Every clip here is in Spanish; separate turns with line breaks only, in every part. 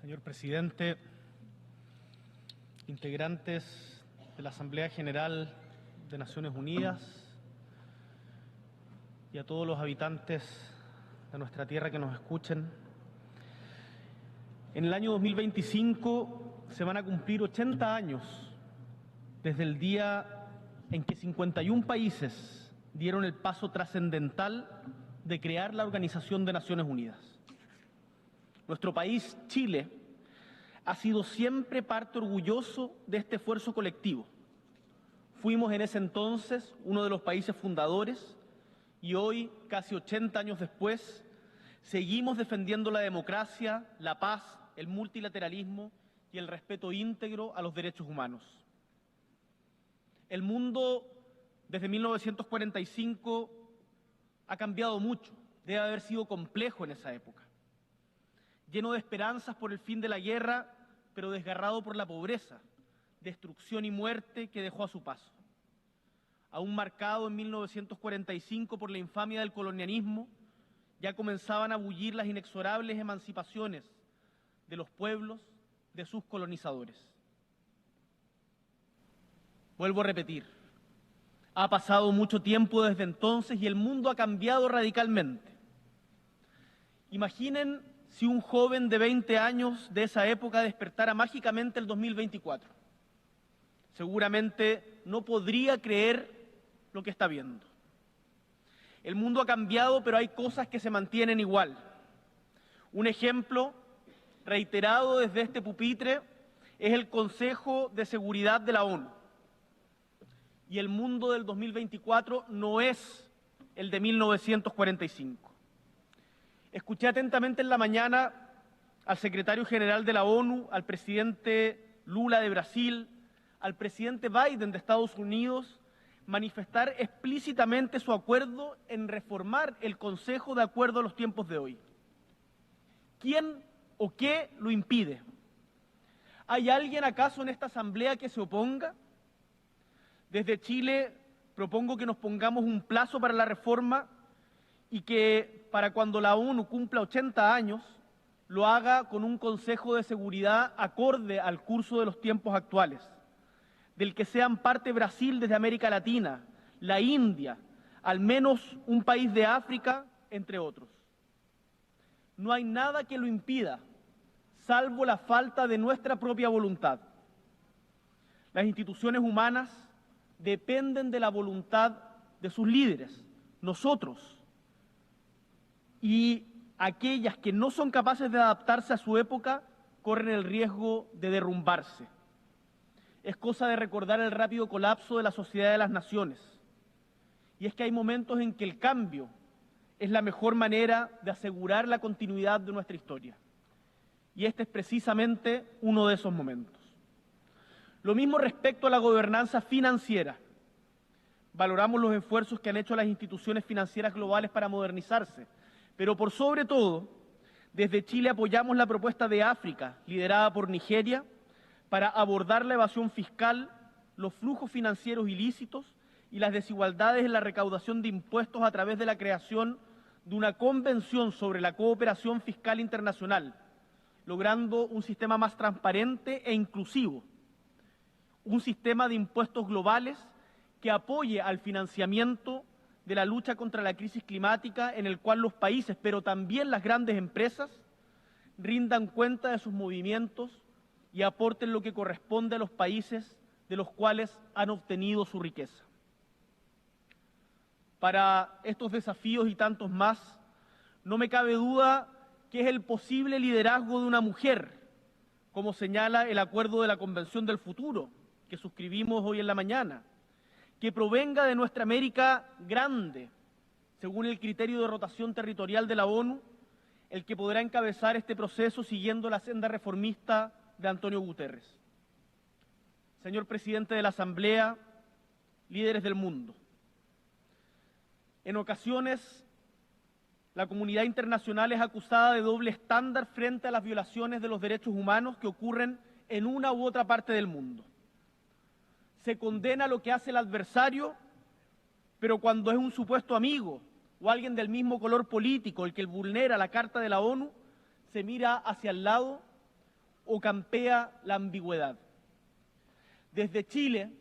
Señor presidente, integrantes de la Asamblea General de Naciones Unidas y a todos los habitantes de nuestra tierra que nos escuchen. En el año 2025 se van a cumplir 80 años desde el día en que 51 países dieron el paso trascendental de crear la Organización de Naciones Unidas. Nuestro país, Chile, ha sido siempre parte orgulloso de este esfuerzo colectivo. Fuimos en ese entonces uno de los países fundadores y hoy, casi 80 años después, seguimos defendiendo la democracia, la paz, el multilateralismo y el respeto íntegro a los derechos humanos. El mundo, desde 1945, ha cambiado mucho. Debe haber sido complejo en esa época. Lleno de esperanzas por el fin de la guerra, pero desgarrado por la pobreza, destrucción y muerte que dejó a su paso. Aún marcado en 1945 por la infamia del colonialismo, ya comenzaban a bullir las inexorables emancipaciones de los pueblos, de sus colonizadores. Vuelvo a repetir, ha pasado mucho tiempo desde entonces y el mundo ha cambiado radicalmente. Imaginen si un joven de 20 años de esa época despertara mágicamente el 2024. Seguramente no podría creer lo que está viendo. El mundo ha cambiado, pero hay cosas que se mantienen igual. Un ejemplo reiterado desde este pupitre es el Consejo de Seguridad de la ONU. Y el mundo del 2024 no es el de 1945. Escuché atentamente en la mañana al secretario general de la ONU, al presidente Lula de Brasil, al presidente Biden de Estados Unidos, manifestar explícitamente su acuerdo en reformar el Consejo de acuerdo a los tiempos de hoy. ¿Quién o qué lo impide? ¿Hay alguien acaso en esta asamblea que se oponga? Desde Chile propongo que nos pongamos un plazo para la reforma y que para cuando la ONU cumpla 80 años, lo haga con un Consejo de Seguridad acorde al curso de los tiempos actuales, del que sean parte Brasil desde América Latina, la India, al menos un país de África, entre otros. No hay nada que lo impida, salvo la falta de nuestra propia voluntad. Las instituciones humanas dependen de la voluntad de sus líderes, nosotros. Y aquellas que no son capaces de adaptarse a su época corren el riesgo de derrumbarse. Es cosa de recordar el rápido colapso de la Sociedad de las Naciones. Y es que hay momentos en que el cambio es la mejor manera de asegurar la continuidad de nuestra historia. Y este es precisamente uno de esos momentos. Lo mismo respecto a la gobernanza financiera. Valoramos los esfuerzos que han hecho las instituciones financieras globales para modernizarse, pero por sobre todo, desde Chile apoyamos la propuesta de África, liderada por Nigeria, para abordar la evasión fiscal, los flujos financieros ilícitos y las desigualdades en la recaudación de impuestos a través de la creación de una convención sobre la cooperación fiscal internacional, logrando un sistema más transparente e inclusivo, un sistema de impuestos globales que apoye al financiamiento de la lucha contra la crisis climática, en el cual los países, pero también las grandes empresas, rindan cuenta de sus movimientos y aporten lo que corresponde a los países de los cuales han obtenido su riqueza. Para estos desafíos y tantos más, no me cabe duda que es el posible liderazgo de una mujer, como señala el acuerdo de la Convención del Futuro, que suscribimos hoy en la mañana, que provenga de nuestra América grande, según el criterio de rotación territorial de la ONU, el que podrá encabezar este proceso siguiendo la senda reformista de Antonio Guterres. Señor presidente de la Asamblea, líderes del mundo, en ocasiones la comunidad internacional es acusada de doble estándar frente a las violaciones de los derechos humanos que ocurren en una u otra parte del mundo. Se condena lo que hace el adversario, pero cuando es un supuesto amigo o alguien del mismo color político el que vulnera la Carta de la ONU, se mira hacia el lado o campea la ambigüedad. Desde Chile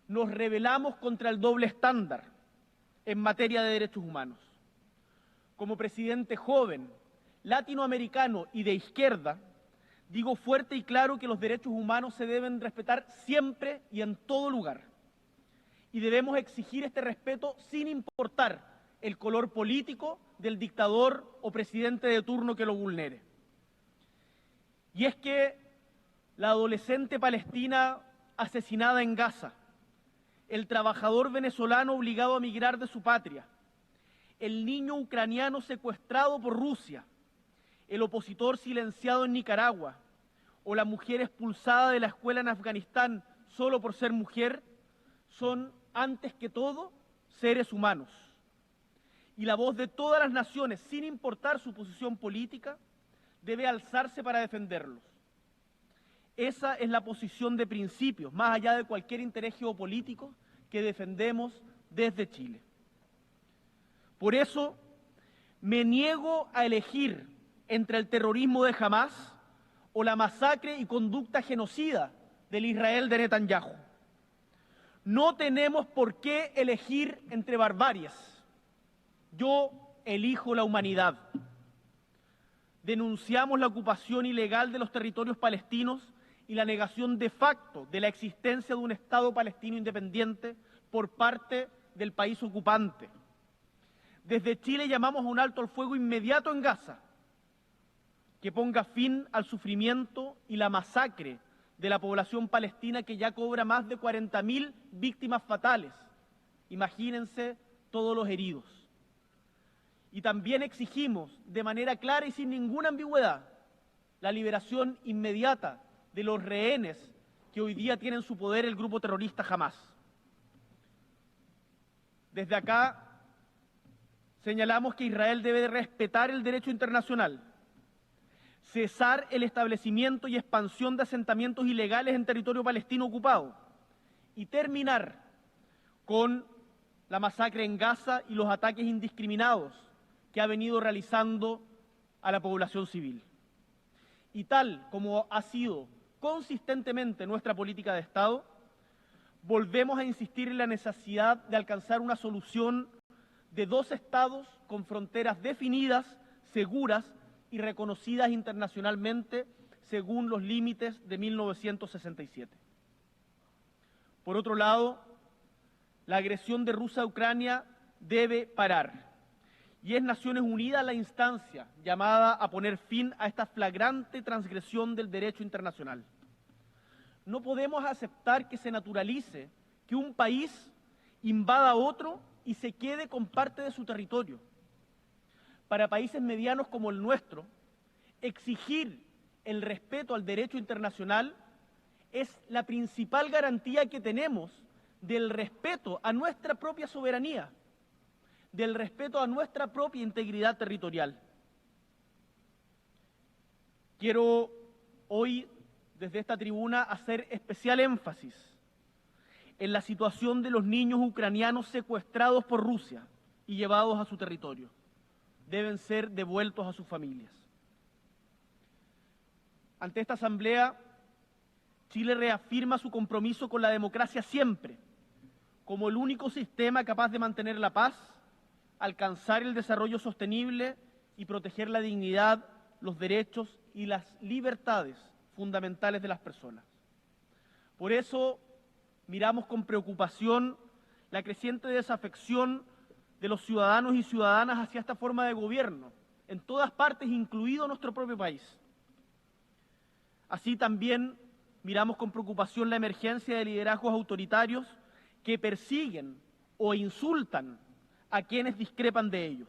nos rebelamos contra el doble estándar en materia de derechos humanos. Como presidente joven, latinoamericano y de izquierda, digo fuerte y claro que los derechos humanos se deben respetar siempre y en todo lugar. Y debemos exigir este respeto sin importar el color político del dictador o presidente de turno que lo vulnere. Y es que la adolescente palestina asesinada en Gaza, el trabajador venezolano obligado a migrar de su patria, el niño ucraniano secuestrado por Rusia, el opositor silenciado en Nicaragua o la mujer expulsada de la escuela en Afganistán solo por ser mujer, son, antes que todo, seres humanos. Y la voz de todas las naciones, sin importar su posición política, debe alzarse para defenderlos. Esa es la posición de principios, más allá de cualquier interés geopolítico, que defendemos desde Chile. Por eso, me niego a elegir entre el terrorismo de Hamás o la masacre y conducta genocida del Israel de Netanyahu. No tenemos por qué elegir entre barbarias. Yo elijo la humanidad. Denunciamos la ocupación ilegal de los territorios palestinos y la negación de facto de la existencia de un Estado palestino independiente por parte del país ocupante. Desde Chile llamamos a un alto al fuego inmediato en Gaza, que ponga fin al sufrimiento y la masacre de la población palestina, que ya cobra más de 40.000 víctimas fatales. Imagínense todos los heridos. Y también exigimos de manera clara y sin ninguna ambigüedad la liberación inmediata de los rehenes que hoy día tiene en su poder el grupo terrorista Hamás. Desde acá señalamos que Israel debe de respetar el derecho internacional, cesar el establecimiento y expansión de asentamientos ilegales en territorio palestino ocupado y terminar con la masacre en Gaza y los ataques indiscriminados que ha venido realizando a la población civil. Y tal como ha sido consistentemente nuestra política de Estado, volvemos a insistir en la necesidad de alcanzar una solución de dos estados con fronteras definidas, seguras y reconocidas internacionalmente según los límites de 1967. Por otro lado, la agresión de Rusia a Ucrania debe parar. Y es Naciones Unidas la instancia llamada a poner fin a esta flagrante transgresión del derecho internacional. No podemos aceptar que se naturalice que un país invada a otro y se quede con parte de su territorio. Para países medianos como el nuestro, exigir el respeto al derecho internacional es la principal garantía que tenemos del respeto a nuestra propia soberanía, del respeto a nuestra propia integridad territorial. Quiero hoy, desde esta tribuna, hacer especial énfasis en la situación de los niños ucranianos secuestrados por Rusia y llevados a su territorio. Deben ser devueltos a sus familias. Ante esta asamblea, Chile reafirma su compromiso con la democracia siempre, como el único sistema capaz de mantener la paz, alcanzar el desarrollo sostenible y proteger la dignidad, los derechos y las libertades fundamentales de las personas. Por eso miramos con preocupación la creciente desafección de los ciudadanos y ciudadanas hacia esta forma de gobierno, en todas partes, incluido nuestro propio país. Así también miramos con preocupación la emergencia de liderazgos autoritarios que persiguen o insultan a quienes discrepan de ellos.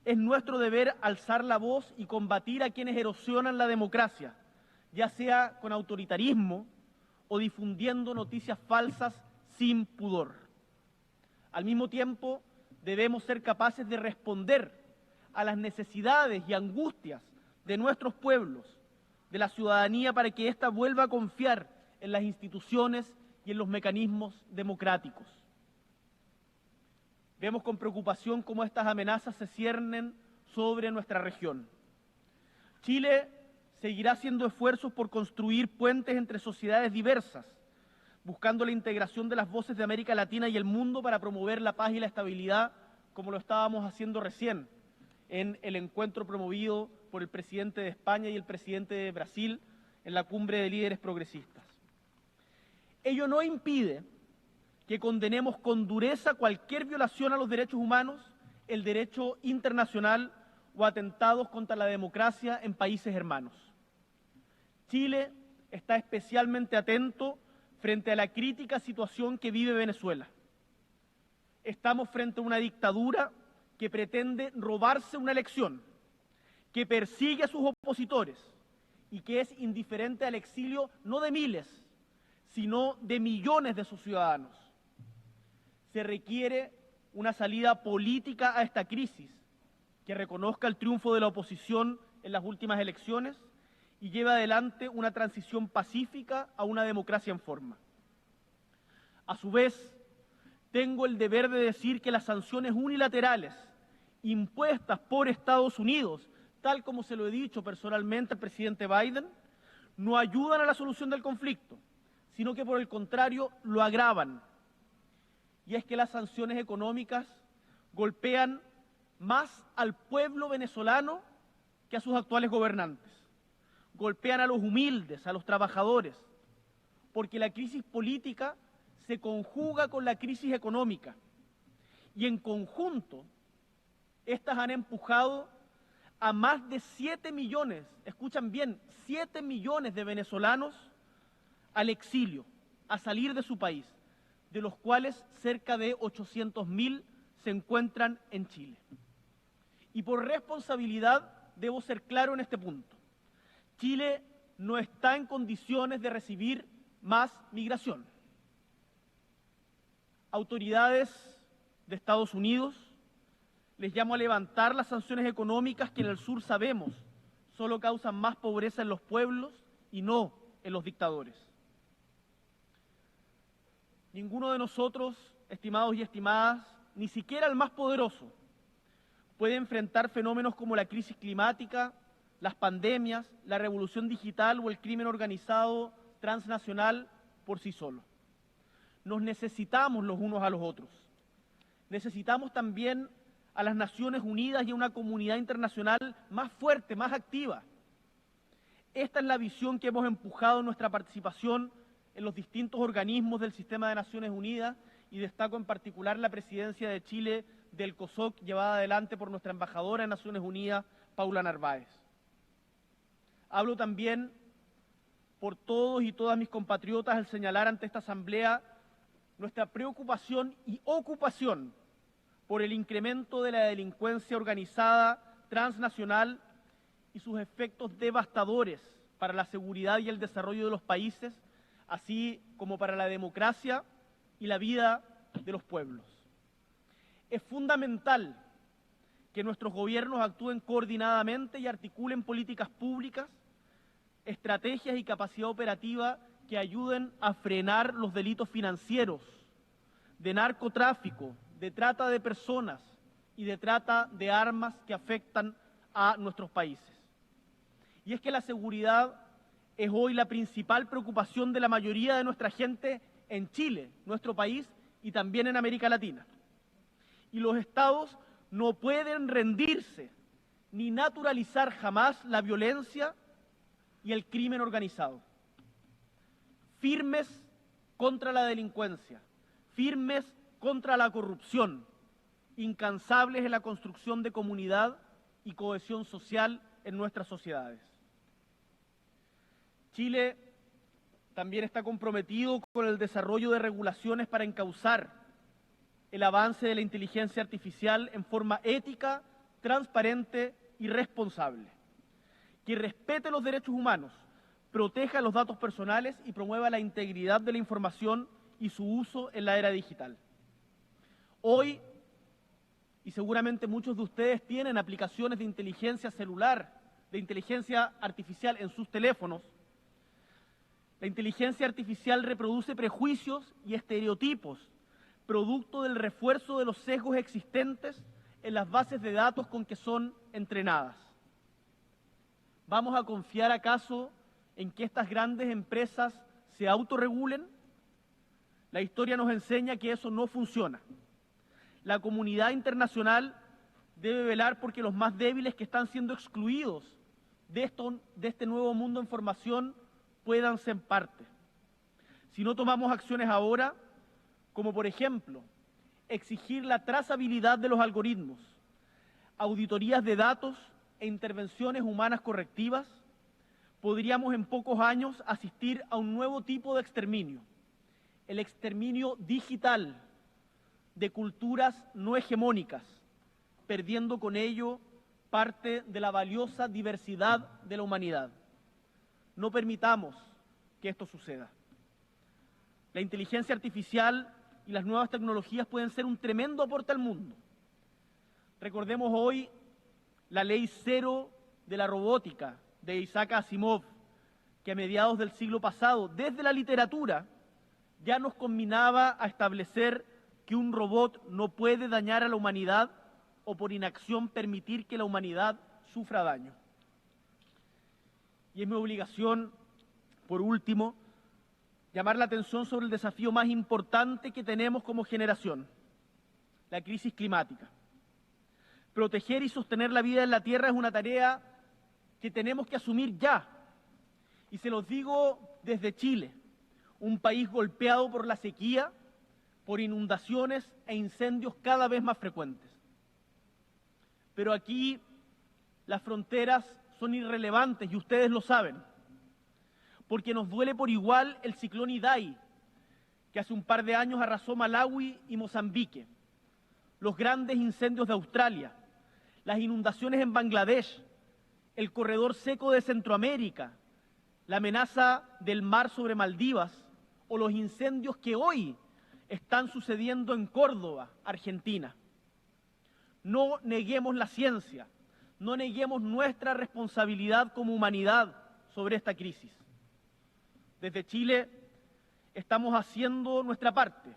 Es nuestro deber alzar la voz y combatir a quienes erosionan la democracia, ya sea con autoritarismo o difundiendo noticias falsas sin pudor. Al mismo tiempo, debemos ser capaces de responder a las necesidades y angustias de nuestros pueblos, de la ciudadanía, para que ésta vuelva a confiar en las instituciones y en los mecanismos democráticos. Vemos con preocupación cómo estas amenazas se ciernen sobre nuestra región. Chile seguirá haciendo esfuerzos por construir puentes entre sociedades diversas, buscando la integración de las voces de América Latina y el mundo para promover la paz y la estabilidad, como lo estábamos haciendo recién en el encuentro promovido por el presidente de España y el presidente de Brasil en la cumbre de líderes progresistas. Ello no impide que condenemos con dureza cualquier violación a los derechos humanos, el derecho internacional o atentados contra la democracia en países hermanos. Chile está especialmente atento frente a la crítica situación que vive Venezuela. Estamos frente a una dictadura que pretende robarse una elección, que persigue a sus opositores y que es indiferente al exilio no de miles, sino de millones de sus ciudadanos. Se requiere una salida política a esta crisis que reconozca el triunfo de la oposición en las últimas elecciones y lleve adelante una transición pacífica a una democracia en forma. A su vez, tengo el deber de decir que las sanciones unilaterales impuestas por Estados Unidos, tal como se lo he dicho personalmente al presidente Biden, no ayudan a la solución del conflicto, sino que por el contrario lo agravan. Y es que las sanciones económicas golpean más al pueblo venezolano que a sus actuales gobernantes. Golpean a los humildes, a los trabajadores, porque la crisis política se conjuga con la crisis económica. Y en conjunto, estas han empujado a más de 7 millones, escuchan bien, 7 millones de venezolanos al exilio, a salir de su país, de los cuales cerca de 800.000 se encuentran en Chile. Y por responsabilidad debo ser claro en este punto. Chile no está en condiciones de recibir más migración. Autoridades de Estados Unidos, les llamo a levantar las sanciones económicas que en el sur sabemos solo causan más pobreza en los pueblos y no en los dictadores. Ninguno de nosotros, estimados y estimadas, ni siquiera el más poderoso, puede enfrentar fenómenos como la crisis climática, las pandemias, la revolución digital o el crimen organizado transnacional por sí solo. Nos necesitamos los unos a los otros. Necesitamos también a las Naciones Unidas y a una comunidad internacional más fuerte, más activa. Esta es la visión que hemos empujado en nuestra participación en los distintos organismos del sistema de Naciones Unidas y destaco en particular la presidencia de Chile del COSOC llevada adelante por nuestra embajadora en Naciones Unidas, Paula Narváez. Hablo también por todos y todas mis compatriotas al señalar ante esta asamblea nuestra preocupación y ocupación por el incremento de la delincuencia organizada transnacional y sus efectos devastadores para la seguridad y el desarrollo de los países, así como para la democracia y la vida de los pueblos. Es fundamental que nuestros gobiernos actúen coordinadamente y articulen políticas públicas, estrategias y capacidad operativa que ayuden a frenar los delitos financieros, de narcotráfico, de trata de personas y de trata de armas que afectan a nuestros países. Y es que la seguridad es hoy la principal preocupación de la mayoría de nuestra gente en Chile, nuestro país, y también en América Latina. Y los estados no pueden rendirse ni naturalizar jamás la violencia y el crimen organizado. Firmes contra la delincuencia, firmes contra la corrupción, incansables en la construcción de comunidad y cohesión social en nuestras sociedades. Chile también está comprometido con el desarrollo de regulaciones para encauzar el avance de la inteligencia artificial en forma ética, transparente y responsable, que respete los derechos humanos, proteja los datos personales y promueva la integridad de la información y su uso en la era digital. Hoy, y seguramente muchos de ustedes tienen aplicaciones de inteligencia celular, de inteligencia artificial en sus teléfonos, la inteligencia artificial reproduce prejuicios y estereotipos, producto del refuerzo de los sesgos existentes en las bases de datos con que son entrenadas. ¿Vamos a confiar acaso en que estas grandes empresas se autorregulen? La historia nos enseña que eso no funciona. La comunidad internacional debe velar porque los más débiles que están siendo excluidos de este nuevo mundo en formación puedan ser parte. Si no tomamos acciones ahora, como por ejemplo, exigir la trazabilidad de los algoritmos, auditorías de datos e intervenciones humanas correctivas, podríamos en pocos años asistir a un nuevo tipo de exterminio, el exterminio digital de culturas no hegemónicas, perdiendo con ello parte de la valiosa diversidad de la humanidad. No permitamos que esto suceda. La inteligencia artificial y las nuevas tecnologías pueden ser un tremendo aporte al mundo. Recordemos hoy la ley cero de la robótica de Isaac Asimov, que a mediados del siglo pasado, desde la literatura, ya nos conminaba a establecer que un robot no puede dañar a la humanidad o por inacción permitir que la humanidad sufra daño. Y es mi obligación, por último, llamar la atención sobre el desafío más importante que tenemos como generación, la crisis climática. Proteger y sostener la vida en la Tierra es una tarea que tenemos que asumir ya. Y se los digo desde Chile, un país golpeado por la sequía, por inundaciones e incendios cada vez más frecuentes. Pero aquí las fronteras son irrelevantes y ustedes lo saben, porque nos duele por igual el ciclón Idai, que hace un par de años arrasó Malawi y Mozambique, los grandes incendios de Australia, las inundaciones en Bangladesh, el corredor seco de Centroamérica, la amenaza del mar sobre Maldivas o los incendios que hoy están sucediendo en Córdoba, Argentina. No neguemos la ciencia, no neguemos nuestra responsabilidad como humanidad sobre esta crisis. Desde Chile estamos haciendo nuestra parte,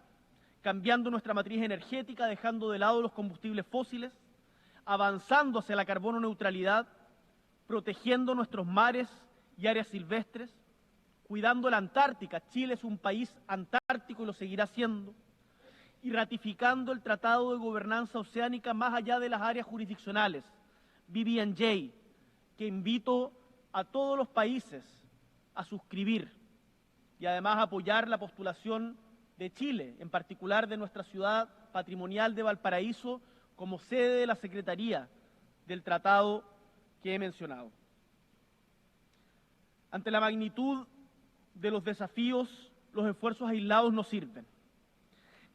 cambiando nuestra matriz energética, dejando de lado los combustibles fósiles, avanzando hacia la carbono neutralidad, protegiendo nuestros mares y áreas silvestres, cuidando la Antártica. Chile es un país antártico y lo seguirá siendo, y ratificando el Tratado de Gobernanza Oceánica más allá de las áreas jurisdiccionales, BBNJ, que invito a todos los países a suscribir y además apoyar la postulación de Chile, en particular de nuestra ciudad patrimonial de Valparaíso, como sede de la Secretaría del tratado que he mencionado. Ante la magnitud de los desafíos, los esfuerzos aislados no sirven.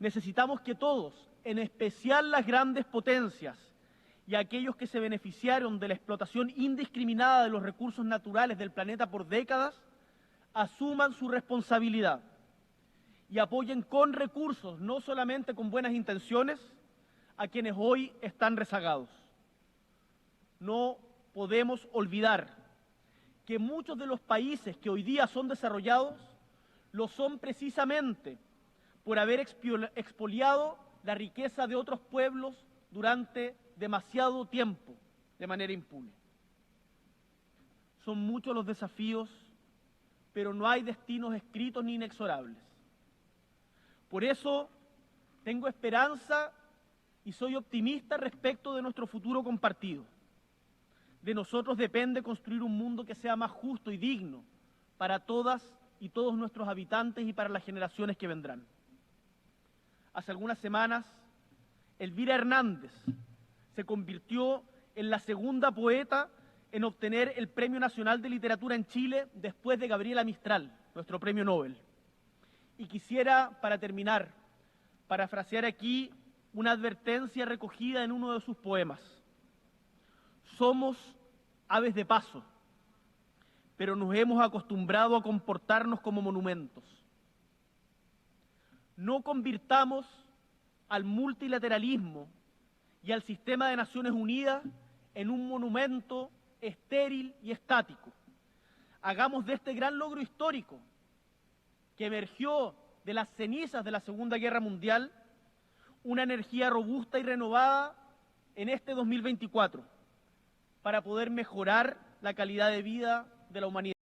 Necesitamos que todos, en especial las grandes potencias y aquellos que se beneficiaron de la explotación indiscriminada de los recursos naturales del planeta por décadas, asuman su responsabilidad y apoyen con recursos, no solamente con buenas intenciones, a quienes hoy están rezagados. No podemos olvidar que muchos de los países que hoy día son desarrollados lo son precisamente por haber expoliado la riqueza de otros pueblos durante demasiado tiempo de manera impune. Son muchos los desafíos, pero no hay destinos escritos ni inexorables. Por eso tengo esperanza y soy optimista respecto de nuestro futuro compartido. De nosotros depende construir un mundo que sea más justo y digno para todas y todos nuestros habitantes y para las generaciones que vendrán. Hace algunas semanas, Elvira Hernández se convirtió en la segunda poeta en obtener el Premio Nacional de Literatura en Chile después de Gabriela Mistral, nuestro premio Nobel. Y quisiera, para terminar, parafrasear aquí una advertencia recogida en uno de sus poemas. Somos aves de paso, pero nos hemos acostumbrado a comportarnos como monumentos. No convirtamos al multilateralismo y al sistema de Naciones Unidas en un monumento estéril y estático. Hagamos de este gran logro histórico que emergió de las cenizas de la Segunda Guerra Mundial una energía robusta y renovada en este 2024 para poder mejorar la calidad de vida de la humanidad.